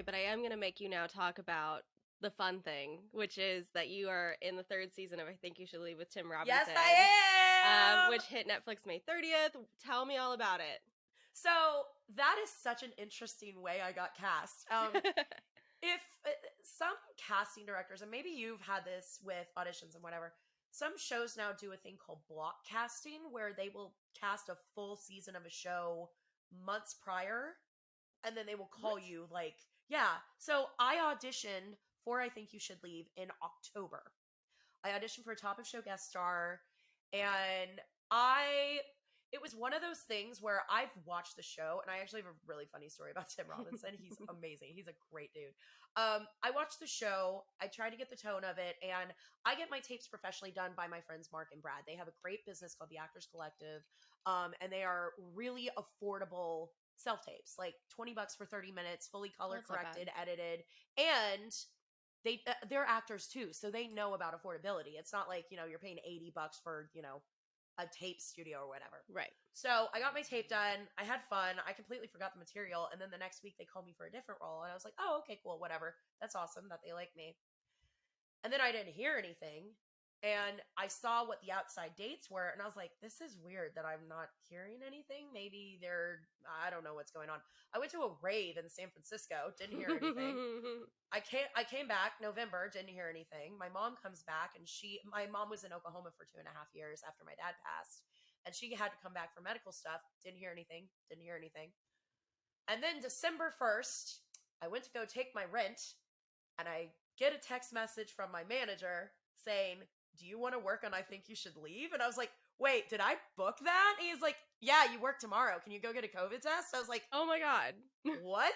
but I am going to make you now talk about the fun thing, which is that you are in the 3rd season of I Think You Should Leave with Tim Robinson. Yes, I am! Which hit Netflix May 30th. Tell me all about it. So, that is such an interesting way I got cast. If some casting directors, and maybe you've had this with auditions and whatever, some shows now do a thing called block casting where they will cast a full season of a show months prior, and then they will call you like, yeah. So I auditioned for I Think You Should Leave in October. I auditioned for a top of show guest star, and it was one of those things where I've watched the show, and I actually have a really funny story about Tim Robinson. He's amazing. He's a great dude. I watched the show. I tried to get the tone of it, and I get my tapes professionally done by my friends Mark and Brad. They have a great business called the Actors Collective, and they are really affordable self-tapes, like $20 for 30 minutes, fully color corrected, edited, and they're actors too, so they know about affordability. It's not like, you're paying $80 for, a tape studio or whatever. Right. So I got my tape done. I had fun. I completely forgot the material. And then the next week they called me for a different role. And I was like, oh, okay, cool, whatever. That's awesome that they like me. And then I didn't hear anything. And I saw what the outside dates were. And I was like, this is weird that I'm not hearing anything. Maybe I don't know what's going on. I went to a rave in San Francisco. Didn't hear anything. I came back November, didn't hear anything. My mom comes back, and my mom was in Oklahoma for 2.5 years after my dad passed, and she had to come back for medical stuff. Didn't hear anything. And then December 1st, I went to go take my rent, and I get a text message from my manager saying, do you want to work on I Think You Should Leave? And I was like, wait, did I book that? And he's like, yeah, you work tomorrow. Can you go get a COVID test? I was like, oh my God. What?